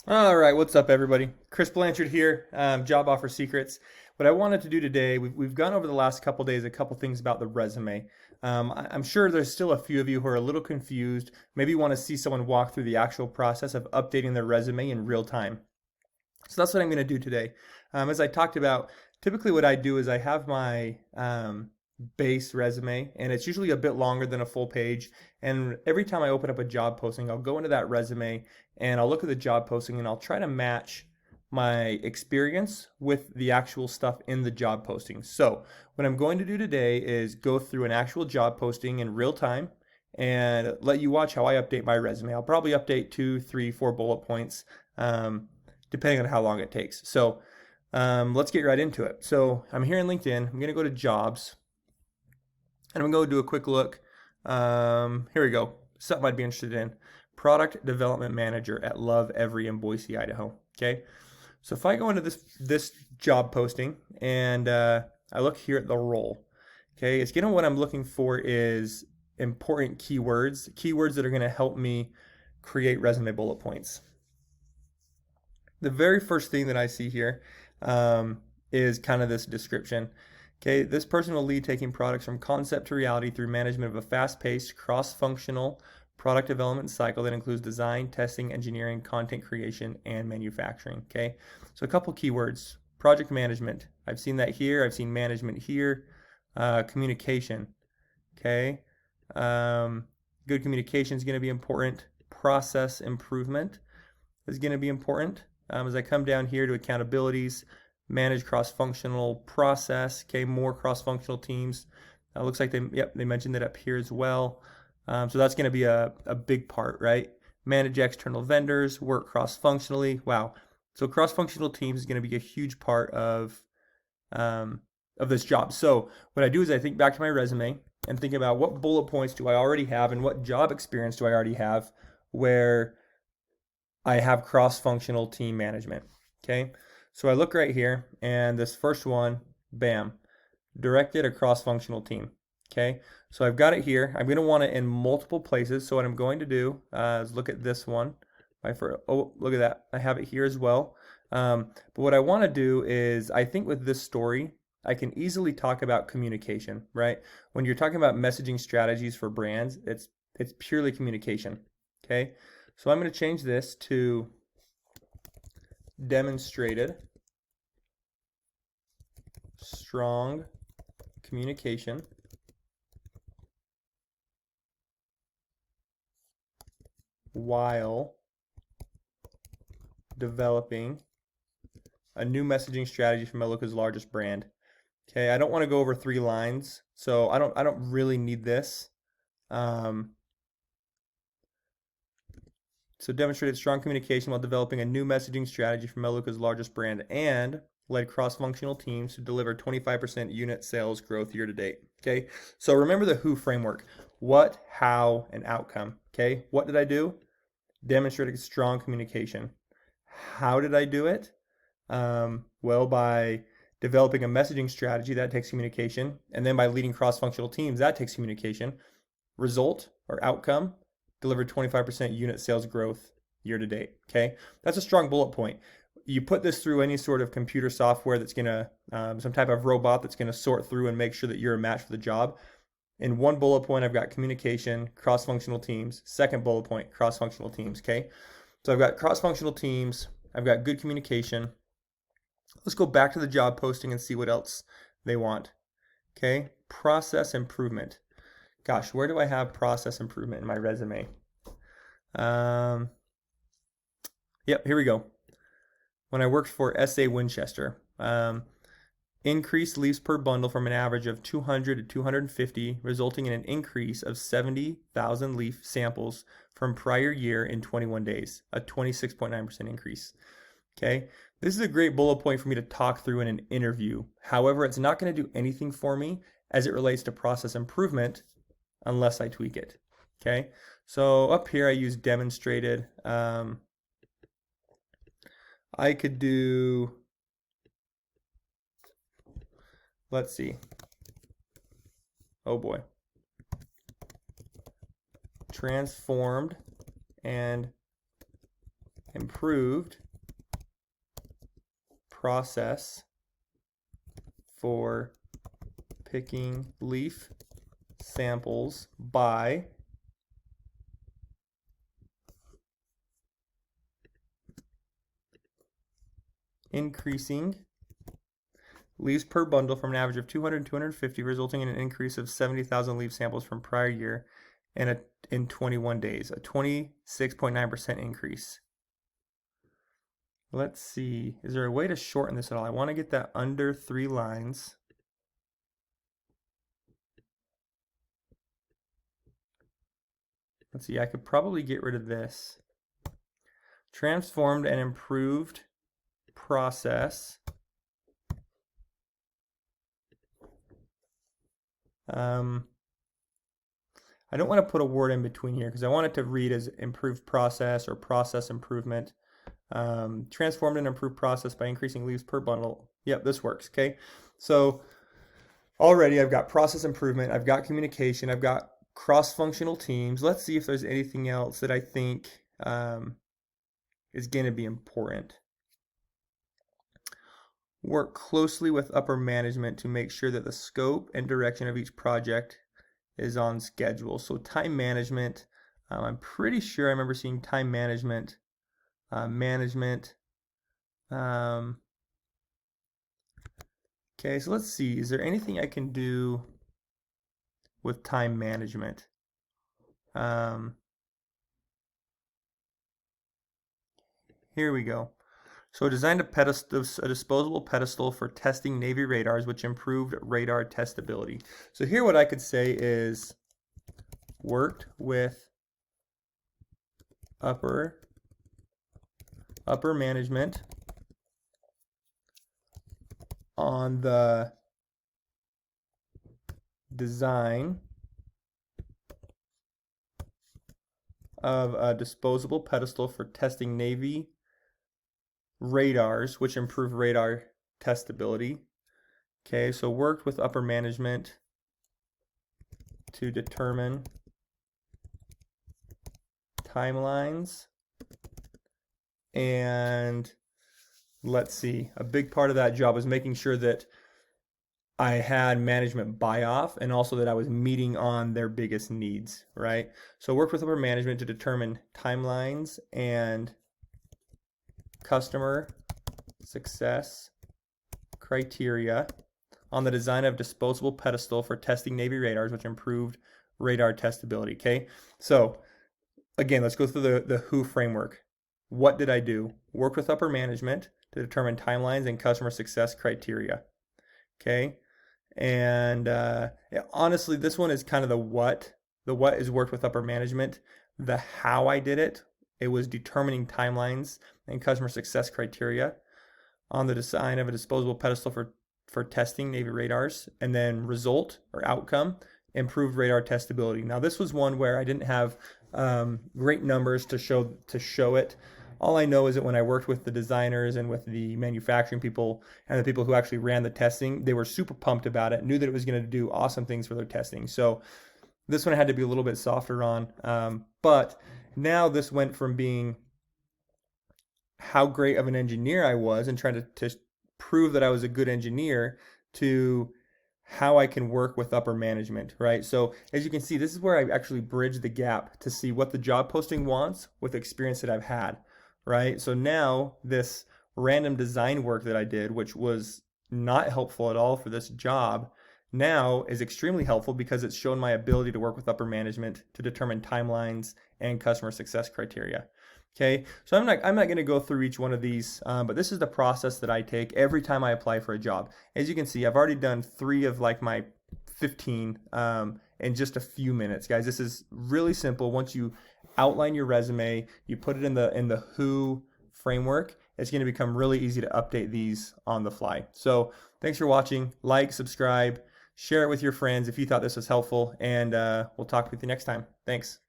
All right, what's up, everybody? Chris Blanchard here, Job Offer Secrets. What I wanted to do today, we've gone over the last couple days a couple things about the resume. I'm sure there's still a few of you who are a little confused. Maybe you want to see someone walk through the actual process of updating their resume in real time. So that's what I'm going to do today. As I talked about, typically what I do is I have my base resume, and it's usually a bit longer than a full page. And every time I open up a job posting, I'll go into that resume and I'll look at the job posting and I'll try to match my experience with the actual stuff in the job posting. So what I'm going to do today is go through an actual job posting in real time and let you watch how I update my resume. I'll probably update two, three, four bullet points. Depending on how long it takes. So let's get right into it. So I'm here in LinkedIn. I'm going to go to jobs and I'm going to go do a quick look. Here we go. Something I'd be interested in. Product Development Manager at Love Every in Boise, Idaho. Okay. So if I go into this job posting and I look here at the role, okay, it's what I'm looking for is important keywords that are going to help me create resume bullet points. The very first thing that I see here is kind of this description. Okay, this person will lead taking products from concept to reality through management of a fast-paced, cross-functional product development cycle that includes design, testing, engineering, content creation, and manufacturing. Okay, so a couple keywords. Project management. I've seen that here. I've seen management here. Communication. Okay, good communication is going to be important. Process improvement is going to be important. As I come down here to accountabilities, manage cross-functional process, okay, more cross-functional teams. Looks like they mentioned that up here as well. So that's going to be a big part, right? Manage external vendors, work cross-functionally. Wow. So cross-functional teams is going to be a huge part of this job. So what I do is I think back to my resume and think about what bullet points do I already have and what job experience do I already have where I have cross-functional team management. Okay, so I look right here, and this first one, bam, directed a cross-functional team. Okay, so I've got it here. I'm going to want it in multiple places. So what I'm going to do is look at this one. Oh, look at that. I have it here as well. But what I want to do is, I think with this story, I can easily talk about communication, right? When you're talking about messaging strategies for brands, it's purely communication. Okay, so I'm going to change this to demonstrated strong communication while developing a new messaging strategy for Meluka's largest brand. Okay, I don't want to go over 3 lines, so I don't really need this. So demonstrated strong communication while developing a new messaging strategy for Meluka's largest brand and led cross-functional teams to deliver 25% unit sales growth year to date. Okay, so remember the WHO framework. What, how, and outcome. Okay, what did I do? Demonstrated strong communication. How did I do it? Well, by developing a messaging strategy, that takes communication, and then by leading cross-functional teams, that takes communication. Result or outcome, delivered 25% unit sales growth year to date. Okay, that's a strong bullet point. You put this through any sort of computer software that's gonna, some type of robot that's gonna sort through and make sure that you're a match for the job. In one bullet point, I've got communication, cross-functional teams. Second bullet point, cross-functional teams. Okay, so I've got cross-functional teams. I've got good communication. Let's go back to the job posting and see what else they want. Okay, process improvement. Gosh, where do I have process improvement in my resume? Yep, here we go. When I worked for SA Winchester, increased leaves per bundle from an average of 200 to 250, resulting in an increase of 70,000 leaf samples from prior year in 21 days, a 26.9% increase. Okay, this is a great bullet point for me to talk through in an interview. However, it's not going to do anything for me as it relates to process improvement unless I tweak it. Okay, so up here I use demonstrated. I could do, let's see. Oh boy. Transformed and improved process for picking leaf samples by increasing leaves per bundle from an average of 200 to 250, resulting in an increase of 70,000 leaf samples from prior year and in 21 days, a 26.9% increase. Let's see, is there a way to shorten this at all? I want to get that under 3 lines. Let's see, I could probably get rid of this. Transformed and improved process I don't want to put a word in between here because I want it to read as improved process or process improvement. Transformed and improved process by increasing leaves per bundle. Yep, this works, okay? So already I've got process improvement, I've got communication, I've got cross-functional teams. Let's see if there's anything else that I think is going to be important. Work closely with upper management to make sure that the scope and direction of each project is on schedule. So time management, I'm pretty sure I remember seeing time management, okay, so let's see, is there anything I can do with time management? Here we go. So I designed a disposable pedestal for testing Navy radars, which improved radar testability. So here what I could say is worked with upper management on the design of a disposable pedestal for testing Navy radars, which improve radar testability. Okay, so worked with upper management to determine timelines, and let's see, a big part of that job was making sure that I had management buy-off and also that I was meeting on their biggest needs, right? So worked with upper management to determine timelines and customer success criteria on the design of disposable pedestal for testing Navy radars, which improved radar testability. Okay, so again, let's go through the WHO framework. What did I do? Work with upper management to determine timelines and customer success criteria. Okay, and honestly, this one is kind of the what. The what is worked with upper management. The how I did it, it was determining timelines and customer success criteria on the design of a disposable pedestal for testing Navy radars, and then result or outcome, improved radar testability. Now this was one where I didn't have great numbers to show it. All I know is that when I worked with the designers and with the manufacturing people and the people who actually ran the testing, they were super pumped about it, knew that it was going to do awesome things for their testing. So this one had to be a little bit softer on, but now this went from being how great of an engineer I was and trying to prove that I was a good engineer to how I can work with upper management, right? So as you can see, this is where I actually bridge the gap to see what the job posting wants with the experience that I've had, right? So now this random design work that I did, which was not helpful at all for this job, now is extremely helpful because it's shown my ability to work with upper management to determine timelines and customer success criteria. Okay, so I'm not going to go through each one of these, but this is the process that I take every time I apply for a job. As you can see, I've already done 3 of like my 15 in just a few minutes, guys. This is really simple. Once you outline your resume, you put it in the WHO framework, it's going to become really easy to update these on the fly. So thanks for watching. Like, subscribe, share it with your friends if you thought this was helpful, and we'll talk with you next time. Thanks.